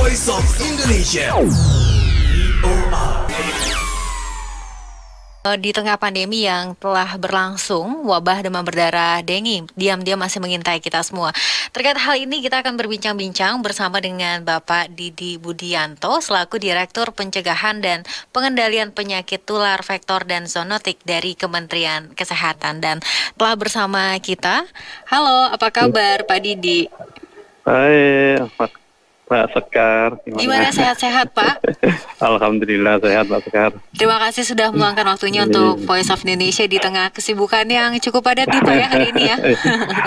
Voice of Indonesia. Di tengah pandemi yang telah berlangsung, wabah demam berdarah dengue diam-diam masih mengintai kita semua. Terkait hal ini, kita akan berbincang-bincang bersama dengan Bapak Didi Budianto, selaku Direktur Pencegahan dan Pengendalian Penyakit Tular Vektor dan Zoonotik dari Kementerian Kesehatan. Dan telah bersama kita, halo, apa kabar Pak Didi? Hai, Pak Sekar. Gimana, sehat-sehat Pak? Alhamdulillah sehat Pak Sekar. Terima kasih sudah meluangkan waktunya untuk Voice of Indonesia di tengah kesibukan yang cukup padat nih Pak ya hari ini ya.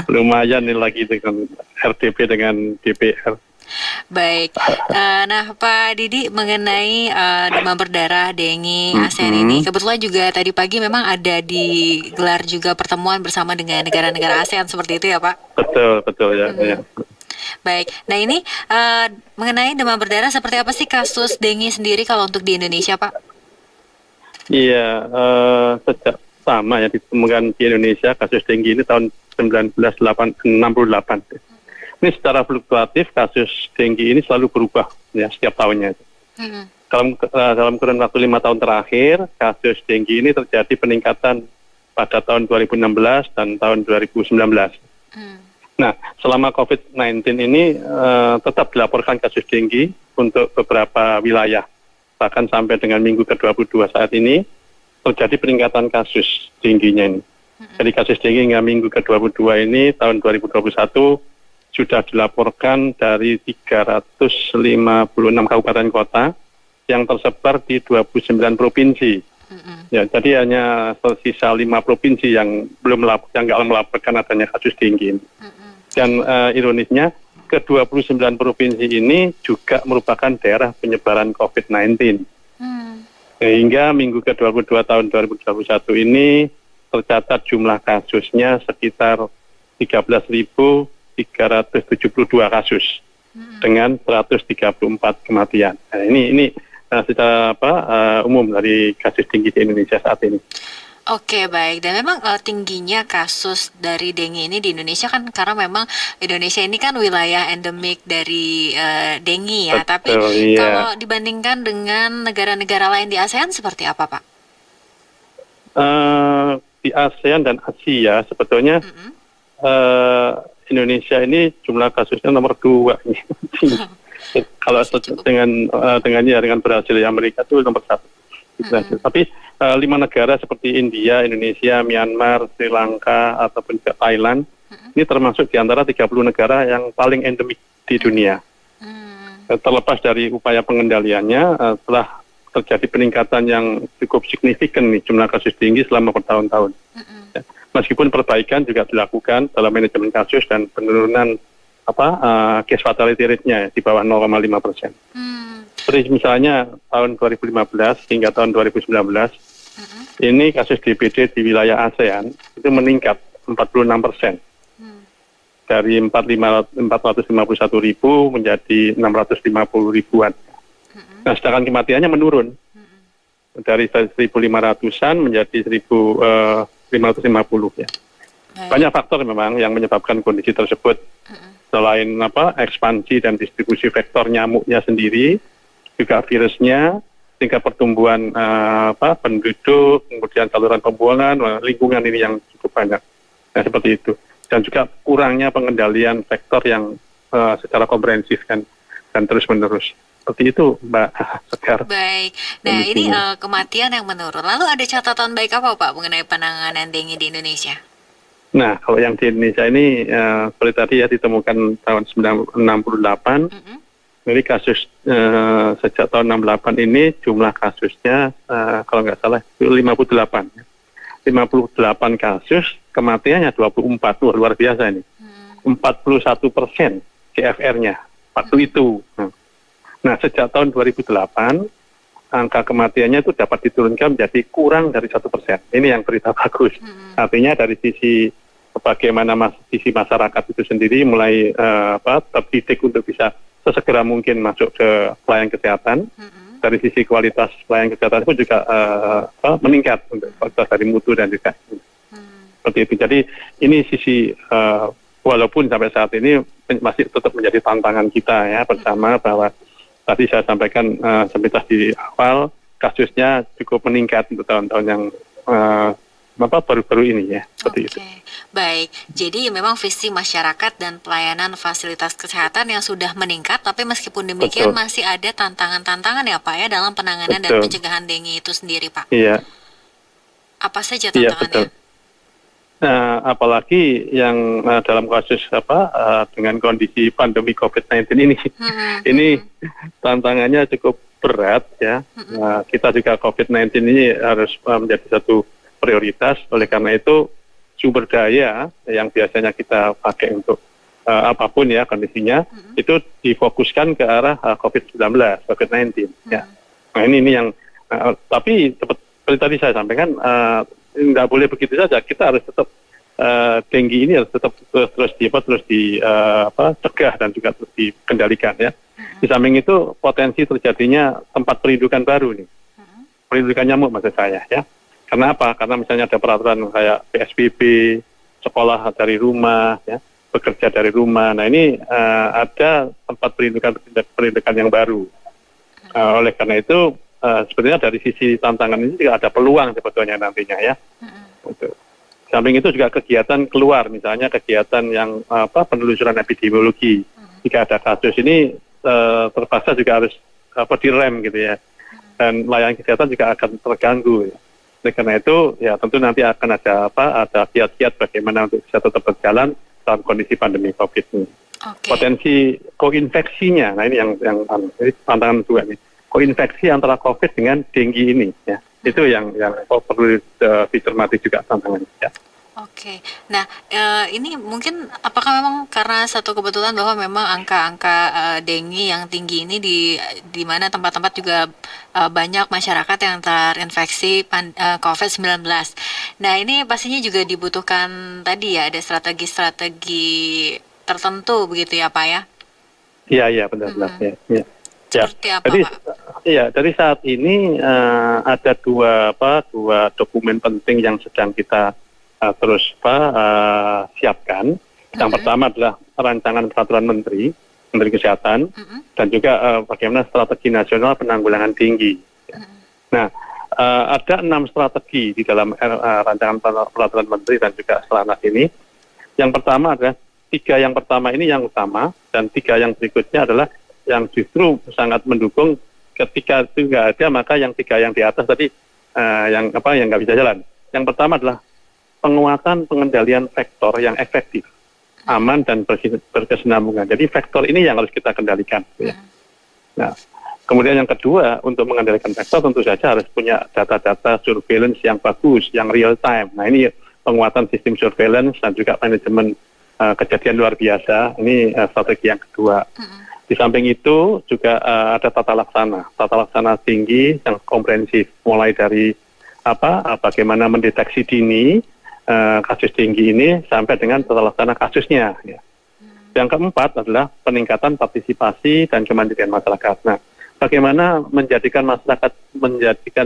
Lumayan nih lagi dengan RTP dengan DPR. Baik, nah Pak Didi mengenai demam berdarah dengue ASEAN ini, kebetulan juga tadi pagi memang ada digelar juga pertemuan bersama dengan negara-negara ASEAN seperti itu ya Pak? Betul ya. Ya. Baik, nah ini mengenai demam berdarah seperti apa sih kasus dengue sendiri kalau untuk di Indonesia Pak? Iya, sejak sama ya ditemukan di Indonesia kasus dengue ini tahun 1968. Ini secara fluktuatif kasus dengue ini selalu berubah ya setiap tahunnya. Dalam kurun waktu 5 tahun terakhir, kasus dengue ini terjadi peningkatan pada tahun 2016 dan tahun 2019. Nah, selama COVID-19 ini tetap dilaporkan kasus dengue untuk beberapa wilayah. Bahkan sampai dengan minggu ke-22 saat ini, terjadi peningkatan kasus dengue-nya ini. Jadi kasus dengue hingga minggu ke-22 ini, tahun 2021, sudah dilaporkan dari 356 kabupaten kota yang tersebar di 29 provinsi. Ya, jadi hanya tersisa 5 provinsi yang nggak melaporkan adanya kasus dengue ini. Dan ironisnya, ke-29 provinsi ini juga merupakan daerah penyebaran COVID-19. Sehingga minggu ke-22 tahun 2021 ini tercatat jumlah kasusnya sekitar 13.372 kasus dengan 134 kematian. Nah, ini secara umum dari kasus tinggi di Indonesia saat ini. Oke, baik. Dan memang tingginya kasus dari dengue ini di Indonesia kan karena memang Indonesia ini kan wilayah endemik dari dengue ya. Betul, tapi iya. kalau dibandingkan dengan negara-negara lain di ASEAN seperti apa Pak? Di ASEAN dan Asia sebetulnya Indonesia ini jumlah kasusnya nomor 2. Kalau dengan Brasil, Amerika itu nomor 1. Tapi 5 negara seperti India, Indonesia, Myanmar, Sri Lanka, ataupun juga Thailand, ini termasuk di antara 30 negara yang paling endemik di dunia. Terlepas dari upaya pengendaliannya, telah terjadi peningkatan yang cukup signifikan nih jumlah kasus tinggi selama bertahun-tahun. Meskipun perbaikan juga dilakukan dalam manajemen kasus dan penurunan case fatality rate-nya di bawah 0,5%. Seperti misalnya tahun 2015 hingga tahun 2019, ini kasus DBD di wilayah ASEAN itu meningkat 46%. Dari 451 ribu menjadi 650 ribuan. Nah, sedangkan kematiannya menurun. Dari 1.500-an menjadi 1.550 ya. Banyak faktor memang yang menyebabkan kondisi tersebut. Selain ekspansi dan distribusi vektor nyamuknya sendiri, juga virusnya, tingkat pertumbuhan penduduk, kemudian saluran pembuangan, lingkungan ini yang cukup banyak. Nah, seperti itu. Dan juga kurangnya pengendalian vektor yang secara komprehensif dan terus-menerus. Seperti itu, Mbak Sekar. Baik. Nah, ini kematian yang menurun. Lalu ada catatan baik apa Pak mengenai penanganan dengue di Indonesia? Nah, kalau yang di Indonesia ini, seperti tadi ya ditemukan tahun 1968, jadi kasus sejak tahun 68 ini jumlah kasusnya kalau nggak salah 58 kasus, kematiannya 24, luar biasa ini. 41% CFR-nya waktu itu. Nah, sejak tahun 2008 angka kematiannya itu dapat diturunkan menjadi kurang dari 1%. Ini yang berita bagus. Artinya dari sisi bagaimana sisi masyarakat itu sendiri mulai terdidik untuk bisa sesegera mungkin masuk ke pelayanan kesehatan. Dari sisi kualitas pelayanan kesehatan pun juga meningkat untuk kualitas dari mutu dan juga seperti itu. Jadi ini sisi walaupun sampai saat ini masih tetap menjadi tantangan kita ya bersama bahwa tadi saya sampaikan sepintas di awal, kasusnya cukup meningkat untuk tahun-tahun yang baru-baru ini ya. Seperti itu. Baik. Jadi memang visi masyarakat dan pelayanan fasilitas kesehatan yang sudah meningkat, tapi meskipun demikian masih ada tantangan-tantangan ya Pak ya dalam penanganan dan pencegahan dengue itu sendiri Pak. Iya. Apa saja tantangannya? Nah, apalagi yang dalam kasus dengan kondisi pandemi COVID-19 ini, ini tantangannya cukup berat ya. Kita juga COVID-19 ini harus menjadi satu prioritas. Oleh karena itu sumber daya yang biasanya kita pakai untuk apapun ya kondisinya itu difokuskan ke arah COVID-19, COVID-19. Ya. Nah ini yang tapi seperti tadi saya sampaikan. Nggak boleh begitu saja. Kita harus tetap dengue ini harus tetap terus dicegah dan juga terus dikendalikan ya. Di samping itu potensi terjadinya tempat perindukan baru nih, perindukan nyamuk maksud saya ya. Karena apa? Karena misalnya ada peraturan kayak PSBB, sekolah dari rumah, ya, bekerja dari rumah. Nah ini ada tempat perindukan yang baru. Oleh karena itu sebetulnya dari sisi tantangan ini juga ada peluang sebetulnya nantinya ya. Samping itu juga kegiatan keluar, misalnya kegiatan yang penelusuran epidemiologi. Jika ada kasus ini terpaksa juga harus direm gitu ya. Dan layanan kesehatan juga akan terganggu. Ya. Oleh karena itu ya tentu nanti akan ada kiat-kiat bagaimana untuk bisa tetap berjalan dalam kondisi pandemi COVID ini. Potensi koinfeksinya, nah ini yang tantangan juga nih. Koinfeksi antara COVID dengan dengue ini, ya itu yang perlu dicermati juga tantangannya. Ya. Nah ini mungkin apakah memang karena satu kebetulan bahwa memang angka-angka dengue yang tinggi ini di mana tempat-tempat juga banyak masyarakat yang terinfeksi COVID-19. Nah ini pastinya juga dibutuhkan tadi ya ada strategi-strategi tertentu begitu ya Pak ya? Iya benar-benar ya. Seperti apa, jadi, Pak? Iya, dari saat ini ada dua dokumen penting yang sedang kita terus siapkan. Yang pertama adalah rancangan peraturan Menteri Kesehatan dan juga bagaimana strategi nasional penanggulangan dengue. Nah, ada 6 strategi di dalam rancangan peraturan Menteri dan juga Selatnas ini. Yang pertama adalah 3 yang pertama ini yang utama dan 3 yang berikutnya adalah yang justru sangat mendukung. Ketika itu nggak ada, maka yang 3 yang di atas tadi yang nggak bisa jalan. Yang pertama adalah penguatan pengendalian vektor yang efektif, aman dan berkesinambungan. Jadi vektor ini yang harus kita kendalikan. Ya. Nah, kemudian yang kedua untuk mengendalikan vektor tentu saja harus punya data-data surveillance yang bagus, yang real time. Nah ini penguatan sistem surveillance dan juga manajemen kejadian luar biasa. Ini strategi yang kedua. Di samping itu juga ada tata laksana tinggi yang komprehensif, mulai dari bagaimana mendeteksi dini kasus tinggi ini sampai dengan tata laksana kasusnya. Ya. Yang keempat adalah peningkatan partisipasi dan kemandirian masyarakat. Nah, bagaimana menjadikan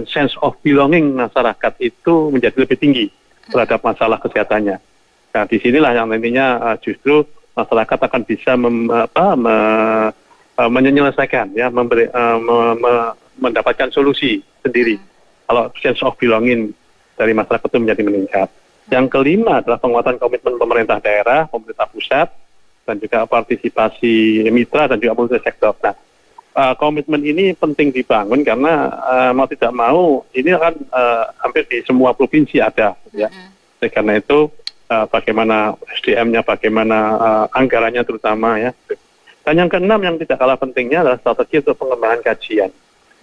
sense of belonging masyarakat itu menjadi lebih tinggi terhadap masalah kesehatannya. Nah, disinilah yang nantinya justru masyarakat akan bisa menyelesaikan, ya, mendapatkan solusi sendiri. Kalau sense of belonging dari masyarakat itu menjadi meningkat. Yang kelima adalah penguatan komitmen pemerintah daerah, pemerintah pusat, dan juga partisipasi mitra dan juga multi sektor. Nah, komitmen ini penting dibangun karena mau tidak mau ini kan hampir di semua provinsi ada, ya. Karena itu bagaimana SDM-nya, bagaimana anggarannya terutama, ya. Dan yang keenam yang tidak kalah pentingnya adalah strategi untuk pengembangan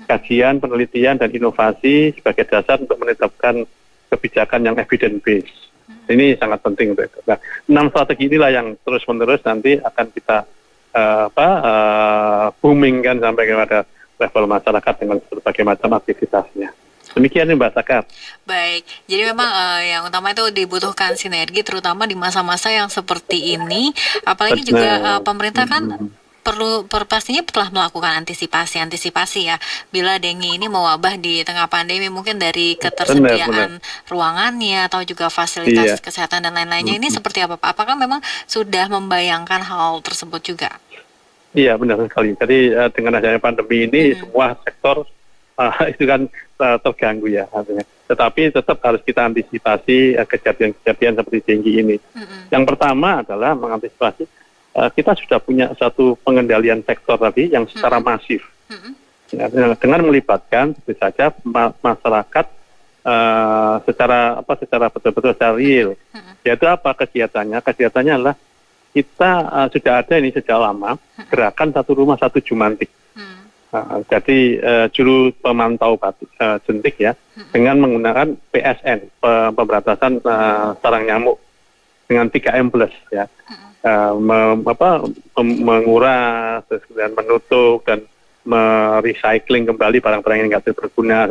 kajian, penelitian dan inovasi sebagai dasar untuk menetapkan kebijakan yang evidence based. Ini sangat penting untuk itu. Nah, 6 strategi inilah yang terus-menerus nanti akan kita boomingkan sampai kepada level masyarakat dengan berbagai macam aktivitasnya. Demikian Mbak Sakar. Baik, jadi memang yang utama itu dibutuhkan sinergi terutama di masa-masa yang seperti ini, apalagi juga pemerintah kan pastinya telah melakukan antisipasi ya. Bila dengue ini mewabah di tengah pandemi, mungkin dari ketersediaan ruangannya atau juga fasilitas kesehatan dan lain-lainnya ini seperti apa Pak? Apakah memang sudah membayangkan hal tersebut juga? Iya, benar sekali. Jadi dengan adanya pandemi ini semua sektor itu kan terganggu ya artinya. Tetapi tetap harus kita antisipasi kejadian-kejadian seperti tinggi ini. Yang pertama adalah mengantisipasi kita sudah punya satu pengendalian sektor tadi yang secara masif. Ya, dengan melibatkan tentu saja masyarakat secara betul-betul secara real. Yaitu apa kegiatannya? Kegiatannya adalah kita sudah ada ini sejak lama gerakan satu rumah satu jumantik. Jadi juru pemantau jentik ya dengan menggunakan PSN pemberantasan sarang nyamuk dengan 3M plus ya. Menguras dan menutup dan merecycling kembali barang-barang yang nggak berguna.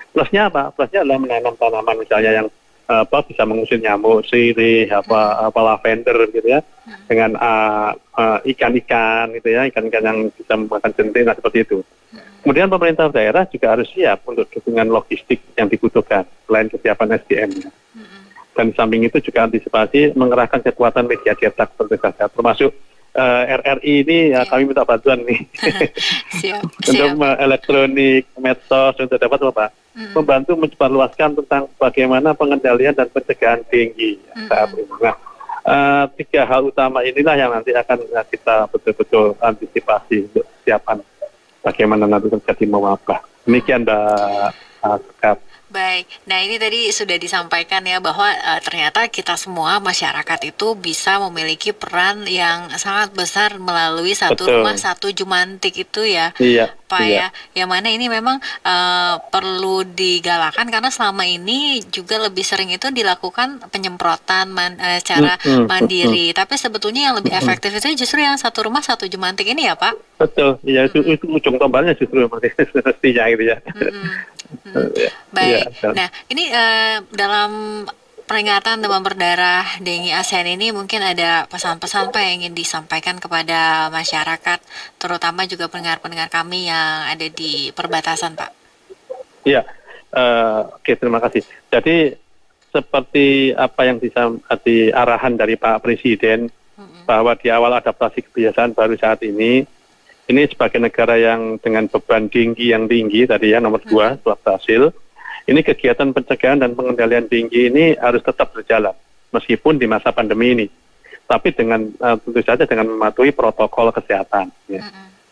Plusnya apa? Plusnya adalah menanam tanaman misalnya yang bisa mengusir nyamuk, sirih, lavender gitu ya, dengan ikan-ikan gitu ya, ikan-ikan yang bisa memakan jentik, seperti itu. Kemudian pemerintah daerah juga harus siap untuk dukungan logistik yang dibutuhkan selain kesiapan SDM-nya. Dan di samping itu juga antisipasi mengerahkan kekuatan media cetak seperti saja, termasuk RRI ini ya, kami minta bantuan nih untuk elektronik, medsos untuk dapat membantu menyebarluaskan tentang bagaimana pengendalian dan pencegahan denggi saat ini. Nah, 3 hal utama inilah yang nanti akan kita betul-betul antisipasi untuk kesiapan bagaimana nanti terjadi mewabah. Demikian Mbak Sekar. Baik, nah ini tadi sudah disampaikan ya bahwa ternyata kita semua masyarakat itu bisa memiliki peran yang sangat besar melalui satu rumah satu jumantik itu ya, Pak ya. Yang mana ini memang perlu digalakan karena selama ini juga lebih sering itu dilakukan penyemprotan secara mandiri. Tapi sebetulnya yang lebih efektif itu justru yang satu rumah satu jumantik ini ya Pak? Betul, ya itu ujung tombalnya justru mestinya gitu ya. Baik, nah ini dalam peringatan demam berdarah dengue ASEAN ini mungkin ada pesan-pesan Pak yang ingin disampaikan kepada masyarakat, terutama juga pendengar-pendengar kami yang ada di perbatasan Pak. Iya, oke, terima kasih. Jadi seperti apa yang di arahan dari Pak Presiden bahwa di awal adaptasi kebiasaan baru saat ini sebagai negara yang dengan beban tinggi yang tinggi tadi ya nomor 2 setelah berhasil, ini kegiatan pencegahan dan pengendalian tinggi ini harus tetap berjalan meskipun di masa pandemi ini, tapi dengan tentu saja dengan mematuhi protokol kesehatan. Ya.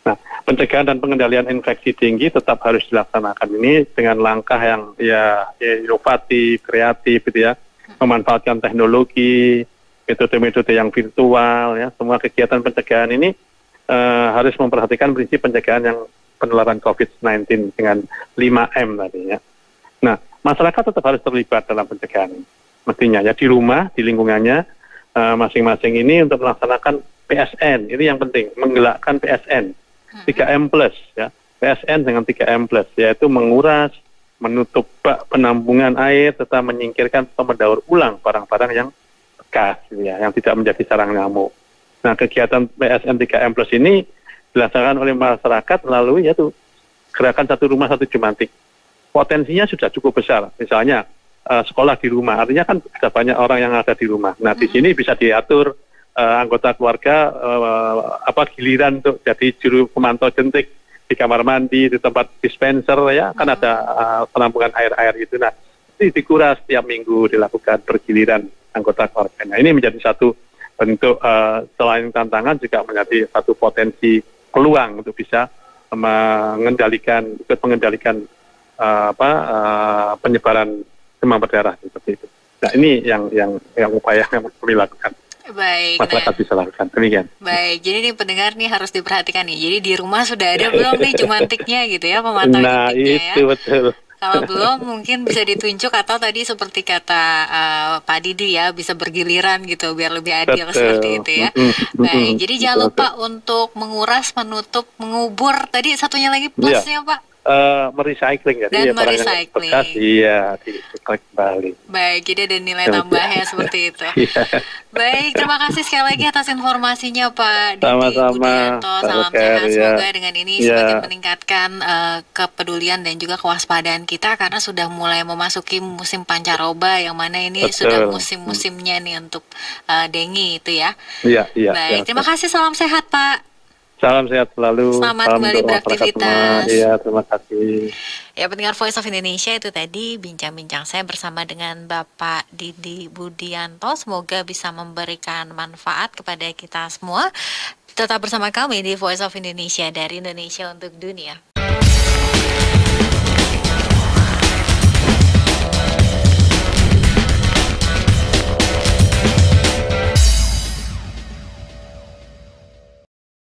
Nah, pencegahan dan pengendalian infeksi tinggi tetap harus dilaksanakan ini dengan langkah yang ya inovatif, kreatif gitu ya, memanfaatkan teknologi, metode-metode yang virtual ya, semua kegiatan pencegahan ini harus memperhatikan prinsip pencegahan yang penularan COVID-19 dengan 5M tadi ya. Nah, masyarakat tetap harus terlibat dalam pencegahan ini. Mestinya ya di rumah, di lingkungannya masing-masing ini untuk melaksanakan PSN. Ini yang penting, menggelakkan PSN 3M plus ya. PSN dengan 3M plus yaitu menguras, menutup bak penampungan air, serta menyingkirkan atau mendaur ulang barang-barang yang bekas ya, yang tidak menjadi sarang nyamuk. Nah, kegiatan PSN 3M plus ini dilaksanakan oleh masyarakat melalui yaitu gerakan satu rumah satu jumantik. Potensinya sudah cukup besar. Misalnya sekolah di rumah, artinya kan ada banyak orang yang ada di rumah. Nah, di sini bisa diatur anggota keluarga giliran untuk jadi juru pemantau jentik di kamar mandi, di tempat dispenser ya, kan ada penampungan air-air itu. Nah, ini dikuras setiap minggu dilakukan bergiliran anggota keluarga. Nah, ini menjadi satu bentuk selain tantangan juga menjadi satu potensi peluang untuk bisa mengendalikan penyebaran demam berdarah seperti itu. Nah, ini yang upaya yang kami lakukan. Baik, masyarakat bisa lakukan. Demikian. Baik, jadi nih pendengar nih harus diperhatikan nih. Jadi di rumah sudah ada belum nih jumantiknya gitu ya, pemantau jentiknya ya. Nah, itu betul. Kalau belum mungkin bisa ditunjuk atau tadi seperti kata Pak Didi ya, bisa bergiliran gitu biar lebih adil. Betul. Seperti itu ya. Baik, jadi jangan lupa untuk menguras, menutup, mengubur. Tadi satunya lagi plusnya Pak. Merecycling ya. Dan merecycling. Bekas, iya, direcycling kembali. Baik, jadi ada nilai tambahnya seperti itu. Baik, terima kasih sekali lagi atas informasinya Pak Didi Budianto. Salam sehat, semoga dengan ini semakin meningkatkan kepedulian dan juga kewaspadaan kita karena sudah mulai memasuki musim pancaroba yang mana ini sudah musim-musimnya nih untuk dengue itu ya. Iya. Baik, terima kasih, salam sehat Pak. Salam sehat selalu. Selamat Salam kembali untuk masyarakat semua. beraktivitas. Iya, terima kasih. Ya, pendengar Voice of Indonesia, itu tadi bincang-bincang saya bersama dengan Bapak Didi Budianto. Semoga bisa memberikan manfaat kepada kita semua. Tetap bersama kami di Voice of Indonesia, dari Indonesia untuk dunia.